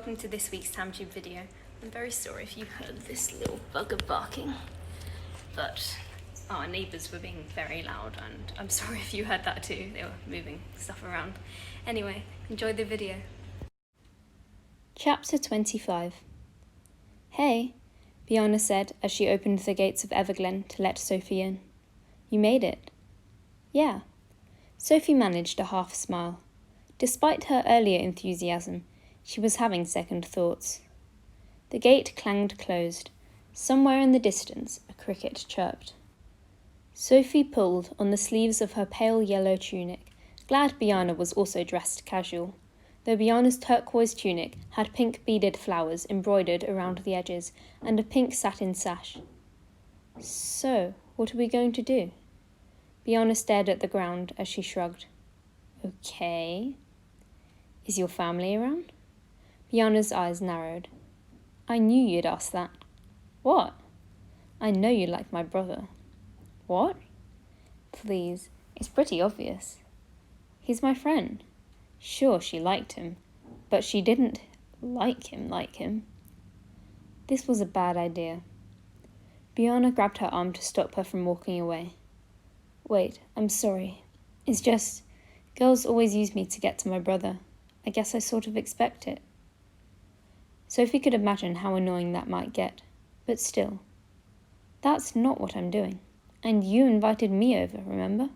welcome to this week's TamTube video. I'm very sorry if you heard this little bugger barking, but our neighbours were being very loud, and I'm sorry if you heard that too. They were moving stuff around. Anyway, enjoy the video. Chapter 25. Hey, Biana said as she opened the gates of Everglen to let Sophie in. You made it. Yeah. Sophie managed a half smile. Despite her earlier enthusiasm, she was having second thoughts. The gate clanged closed. Somewhere in the distance, a cricket chirped. Sophie pulled on the sleeves of her pale yellow tunic, glad Biana was also dressed casual, though Biana's turquoise tunic had pink beaded flowers embroidered around the edges and a pink satin sash. So, what are we going to do? Biana stared at the ground as she shrugged. Okay. Is your family around? Biana's eyes narrowed. I knew you'd ask that. What? I know you like my brother. What? Please, it's pretty obvious. He's my friend. Sure, she liked him, but she didn't like him. This was a bad idea. Biana grabbed her arm to stop her from walking away. Wait, I'm sorry. It's just, girls always use me to get to my brother. I guess I sort of expect it. Sophie could imagine how annoying that might get, but still. That's not what I'm doing. And you invited me over, remember?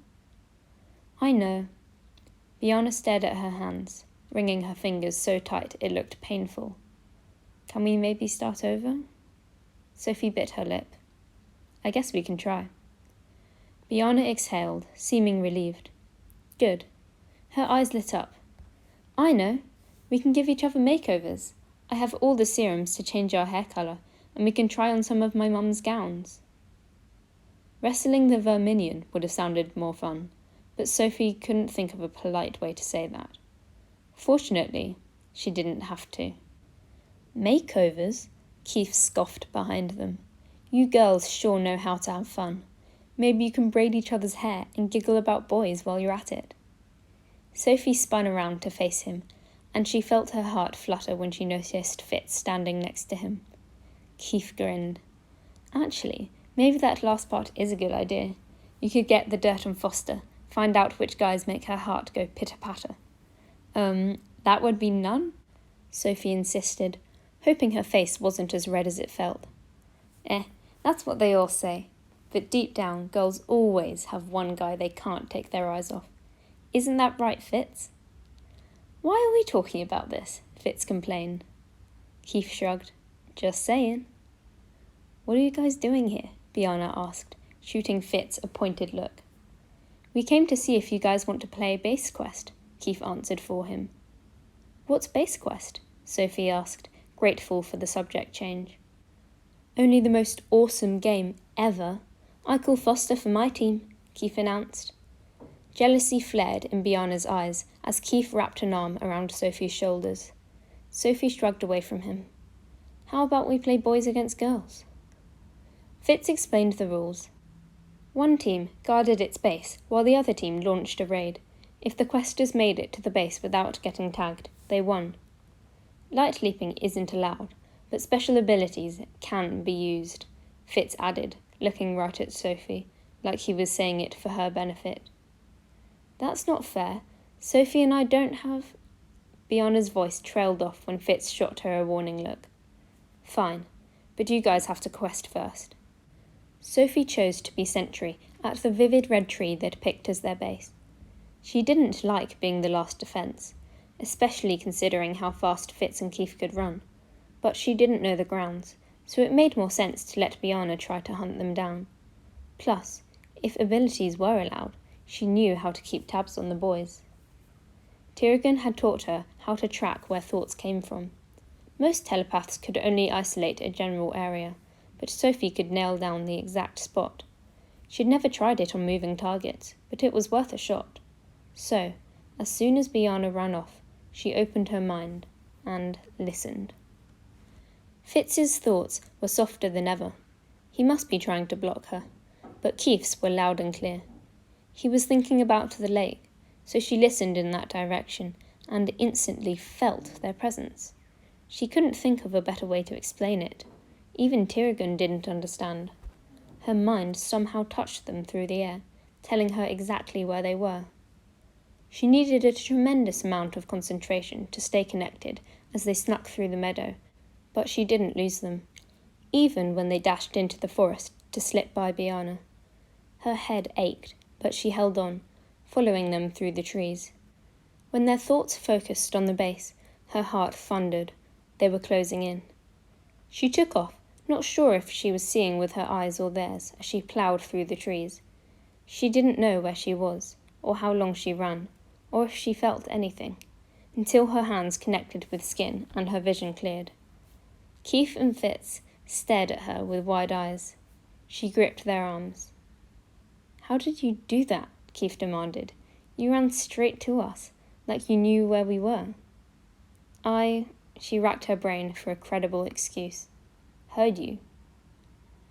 I know. Biana stared at her hands, wringing her fingers so tight it looked painful. Can we maybe start over? Sophie bit her lip. I guess we can try. Biana exhaled, seeming relieved. Good. Her eyes lit up. I know. We can give each other makeovers. I have all the serums to change our hair colour, and we can try on some of my mum's gowns. Wrestling the vermilion would have sounded more fun, but Sophie couldn't think of a polite way to say that. Fortunately, she didn't have to. Makeovers? Keith scoffed behind them. You girls sure know how to have fun. Maybe you can braid each other's hair and giggle about boys while you're at it. Sophie spun around to face him, and she felt her heart flutter when she noticed Fitz standing next to him. Keith grinned. Actually, maybe that last part is a good idea. You could get the dirt on Foster, find out which guys make her heart go pitter-patter. That would be none? Sophie insisted, hoping her face wasn't as red as it felt. That's what they all say. But deep down, girls always have one guy they can't take their eyes off. Isn't that right, Fitz? Why are we talking about this? Fitz complained. Keith shrugged. Just saying. What are you guys doing here? Biana asked, shooting Fitz a pointed look. We came to see if you guys want to play Base Quest, Keith answered for him. What's Base Quest? Sophie asked, grateful for the subject change. Only the most awesome game ever. I call Foster for my team, Keith announced. Jealousy flared in Biana's eyes as Keith wrapped an arm around Sophie's shoulders. Sophie shrugged away from him. How about we play boys against girls? Fitz explained the rules. One team guarded its base while the other team launched a raid. If the questers made it to the base without getting tagged, they won. Light leaping isn't allowed, but special abilities can be used, Fitz added, looking right at Sophie, like he was saying it for her benefit. That's not fair. Sophie and I don't have... Biana's voice trailed off when Fitz shot her a warning look. Fine, but you guys have to quest first. Sophie chose to be sentry at the vivid red tree they'd picked as their base. She didn't like being the last defence, especially considering how fast Fitz and Keith could run, but she didn't know the grounds, so it made more sense to let Biana try to hunt them down. Plus, if abilities were allowed, she knew how to keep tabs on the boys. Tiragan had taught her how to track where thoughts came from. Most telepaths could only isolate a general area, but Sophie could nail down the exact spot. She'd never tried it on moving targets, but it was worth a shot. So, as soon as Biana ran off, she opened her mind and listened. Fitz's thoughts were softer than ever. He must be trying to block her, but Keith's were loud and clear. He was thinking about the lake, so she listened in that direction and instantly felt their presence. She couldn't think of a better way to explain it. Even Tiragun didn't understand. Her mind somehow touched them through the air, telling her exactly where they were. She needed a tremendous amount of concentration to stay connected as they snuck through the meadow, but she didn't lose them, even when they dashed into the forest to slip by Biana. Her head ached, but she held on, following them through the trees. When their thoughts focused on the base, her heart thundered. They were closing in. She took off, not sure if she was seeing with her eyes or theirs as she ploughed through the trees. She didn't know where she was, or how long she ran, or if she felt anything, until her hands connected with skin and her vision cleared. Keith and Fitz stared at her with wide eyes. She gripped their arms. "How did you do that?" Keith demanded. "You ran straight to us, like you knew where we were." She racked her brain for a credible excuse. "Heard you."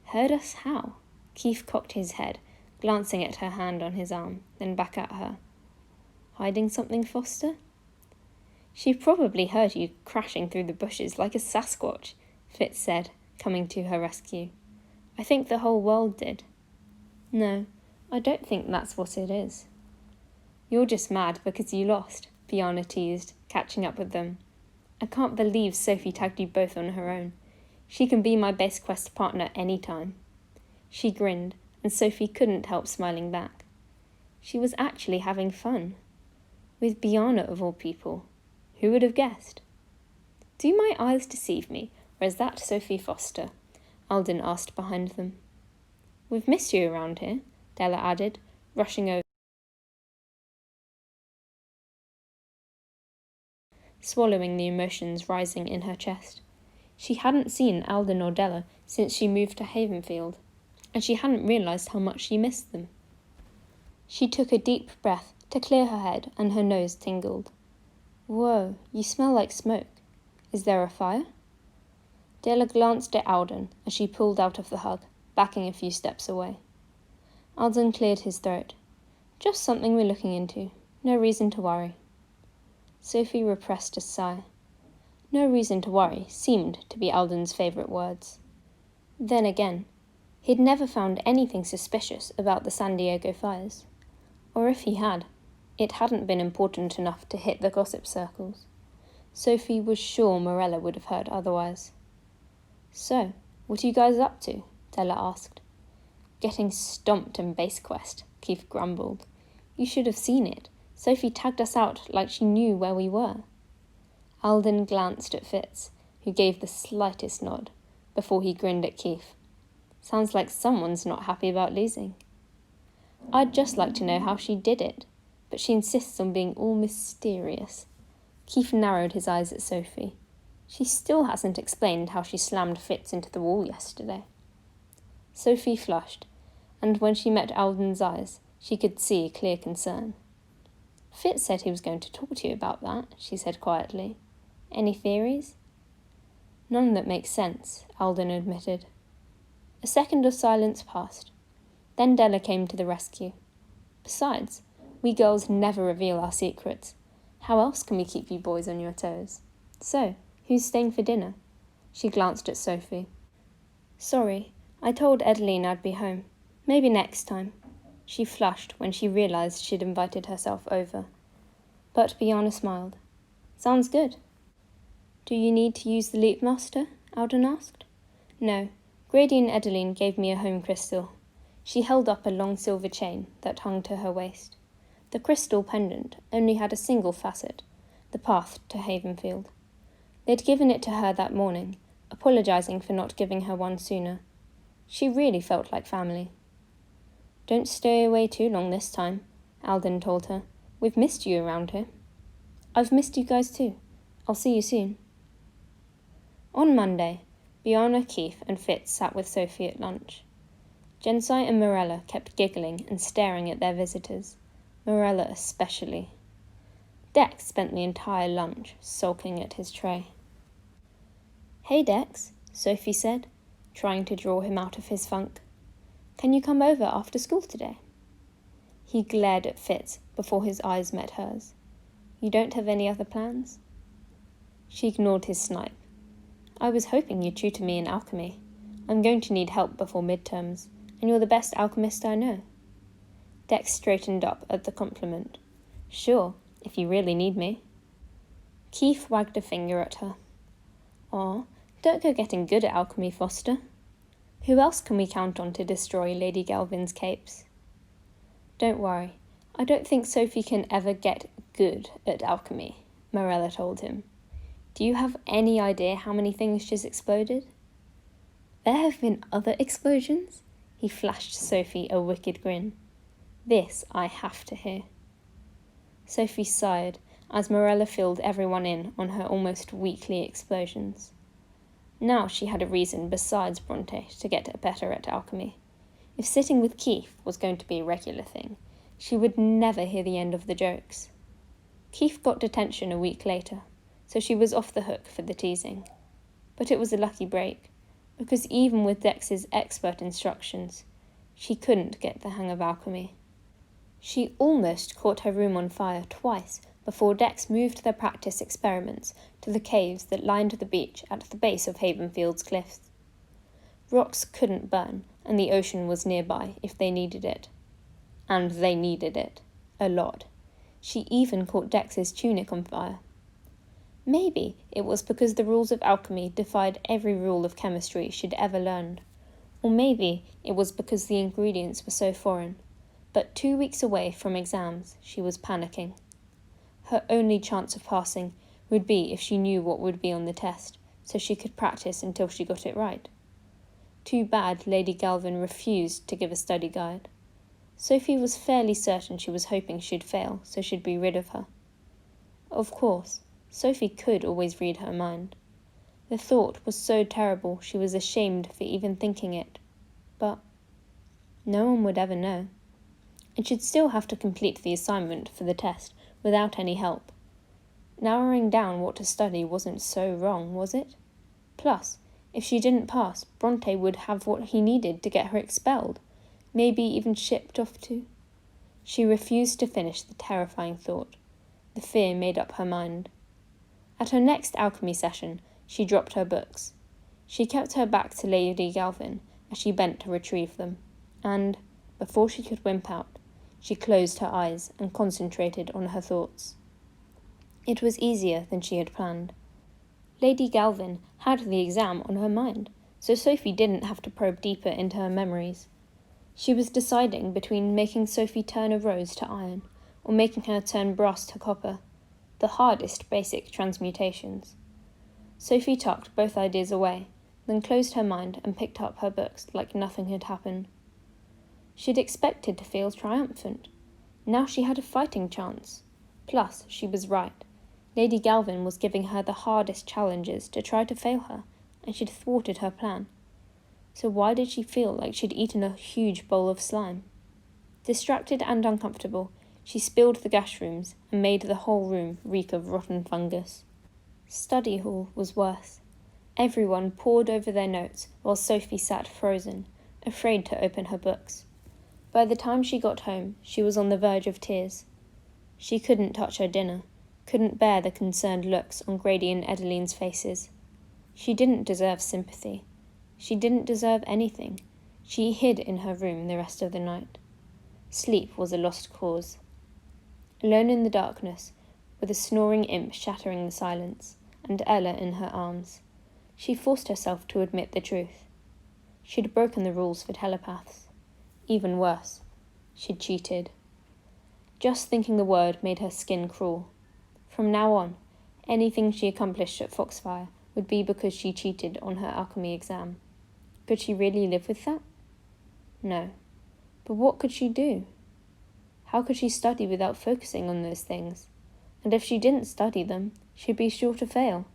"Heard us how?" Keith cocked his head, glancing at her hand on his arm, then back at her. "Hiding something, Foster?" "She probably heard you crashing through the bushes like a Sasquatch," Fitz said, coming to her rescue. "I think the whole world did." "No, I don't think that's what it is." "You're just mad because you lost," Biana teased, catching up with them. "I can't believe Sophie tagged you both on her own. She can be my base quest partner any time." She grinned, and Sophie couldn't help smiling back. She was actually having fun. With Biana of all people. Who would have guessed? "Do my eyes deceive me, or is that Sophie Foster?" Alden asked behind them. "We've missed you around here," Della added, rushing over, swallowing the emotions rising in her chest. She hadn't seen Alden or Della since she moved to Havenfield, and she hadn't realised how much she missed them. She took a deep breath to clear her head, and her nose tingled. "Whoa, you smell like smoke. Is there a fire?" Della glanced at Alden as she pulled out of the hug, backing a few steps away. Alden cleared his throat. "Just something we're looking into. No reason to worry." Sophie repressed a sigh. "No reason to worry" seemed to be Alden's favourite words. Then again, he'd never found anything suspicious about the San Diego fires. Or if he had, it hadn't been important enough to hit the gossip circles. Sophie was sure Morella would have heard otherwise. "So, what are you guys up to?" Della asked. "Getting stomped in Base Quest," Keith grumbled. "You should have seen it. Sophie tagged us out like she knew where we were." Alden glanced at Fitz, who gave the slightest nod, before he grinned at Keith. "Sounds like someone's not happy about losing." "I'd just like to know how she did it, but she insists on being all mysterious." Keith narrowed his eyes at Sophie. "She still hasn't explained how she slammed Fitz into the wall yesterday." Sophie flushed, and when she met Alden's eyes, she could see clear concern. "Fitz said he was going to talk to you about that," she said quietly. "Any theories?" "None that make sense," Alden admitted. A second of silence passed. Then Della came to the rescue. "Besides, we girls never reveal our secrets. How else can we keep you boys on your toes? So, who's staying for dinner?" She glanced at Sophie. "Sorry, I told Edeline I'd be home. Maybe next time." She flushed when she realised she'd invited herself over. But Biana smiled. "Sounds good." "Do you need to use the Leap Master?" Alden asked. "No, Grady and Edeline gave me a home crystal." She held up a long silver chain that hung to her waist. The crystal pendant only had a single facet, the path to Havenfield. They'd given it to her that morning, apologising for not giving her one sooner. She really felt like family. "Don't stay away too long this time," Alden told her. "We've missed you around here." "I've missed you guys too. I'll see you soon." On Monday, Biana, Keith and Fitz sat with Sophie at lunch. Jensai and Morella kept giggling and staring at their visitors, Morella especially. Dex spent the entire lunch sulking at his tray. "Hey Dex," Sophie said, trying to draw him out of his funk. "Can you come over after school today?" He glared at Fitz before his eyes met hers. "You don't have any other plans?" She ignored his snipe I was hoping you'd tutor me in alchemy. I'm going to need help before midterms, and you're the best alchemist I know. Dex straightened up at the compliment. Sure, if you really need me. Keith wagged a finger at her. Aw, don't go getting good at alchemy, Foster. Who else can we count on to destroy Lady Galvin's capes? Don't worry, I don't think Sophie can ever get good at alchemy, Morella told him. Do you have any idea how many things she's exploded? There have been other explosions? He flashed Sophie a wicked grin. This I have to hear. Sophie sighed as Morella filled everyone in on her almost weekly explosions. Now she had a reason besides Bronte to get better at alchemy. If sitting with Keith was going to be a regular thing, she would never hear the end of the jokes. Keith got detention a week later, so she was off the hook for the teasing. But it was a lucky break, because even with Dex's expert instructions, she couldn't get the hang of alchemy. She almost caught her room on fire twice before Dex moved their practice experiments to the caves that lined the beach at the base of Havenfield's cliffs. Rocks couldn't burn, and the ocean was nearby if they needed it. And they needed it. A lot. She even caught Dex's tunic on fire. Maybe it was because the rules of alchemy defied every rule of chemistry she'd ever learned. Or maybe it was because the ingredients were so foreign. But 2 weeks away from exams, she was panicking. Her only chance of passing would be if she knew what would be on the test, so she could practice until she got it right. Too bad Lady Galvin refused to give a study guide. Sophie was fairly certain she was hoping she'd fail, so she'd be rid of her. Of course, Sophie could always read her mind. The thought was so terrible she was ashamed for even thinking it. But no one would ever know. And she'd still have to complete the assignment for the test without any help. Narrowing down what to study wasn't so wrong, was it? Plus, if she didn't pass, Bronte would have what he needed to get her expelled, maybe even shipped off to. She refused to finish the terrifying thought. The fear made up her mind. At her next alchemy session, she dropped her books. She kept her back to Lady Galvin as she bent to retrieve them, and, before she could wimp out, she closed her eyes and concentrated on her thoughts. It was easier than she had planned. Lady Galvin had the exam on her mind, so Sophie didn't have to probe deeper into her memories. She was deciding between making Sophie turn a rose to iron or making her turn brass to copper, the hardest basic transmutations. Sophie tucked both ideas away, then closed her mind and picked up her books like nothing had happened. She'd expected to feel triumphant. Now she had a fighting chance. Plus, she was right. Lady Galvin was giving her the hardest challenges to try to fail her, and she'd thwarted her plan. So why did she feel like she'd eaten a huge bowl of slime? Distracted and uncomfortable, she spilled the gashrooms and made the whole room reek of rotten fungus. Study hall was worse. Everyone pored over their notes while Sophie sat frozen, afraid to open her books. By the time she got home, she was on the verge of tears. She couldn't touch her dinner, couldn't bear the concerned looks on Grady and Edeline's faces. She didn't deserve sympathy. She didn't deserve anything. She hid in her room the rest of the night. Sleep was a lost cause. Alone in the darkness, with a snoring imp shattering the silence, and Ella in her arms, she forced herself to admit the truth. She'd broken the rules for telepaths. Even worse, she'd cheated. Just thinking the word made her skin crawl. From now on, anything she accomplished at Foxfire would be because she cheated on her alchemy exam. Could she really live with that? No. But what could she do? How could she study without focusing on those things? And if she didn't study them, she'd be sure to fail.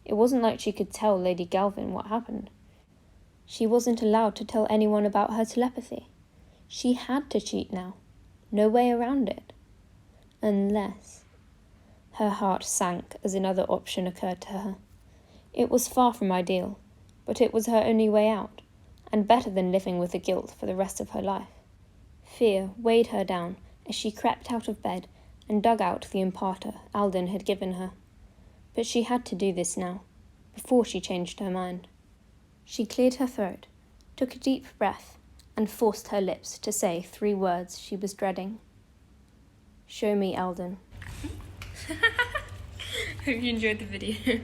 It wasn't like she could tell Lady Galvin what happened. She wasn't allowed to tell anyone about her telepathy. She had to cheat now. No way around it. Unless... Her heart sank as another option occurred to her. It was far from ideal, but it was her only way out, and better than living with the guilt for the rest of her life. Fear weighed her down as she crept out of bed and dug out the imparter Alden had given her. But she had to do this now. before she changed her mind. She cleared her throat, took a deep breath, and forced her lips to say 3 words she was dreading. "Show me Alden." Hope you enjoyed the video.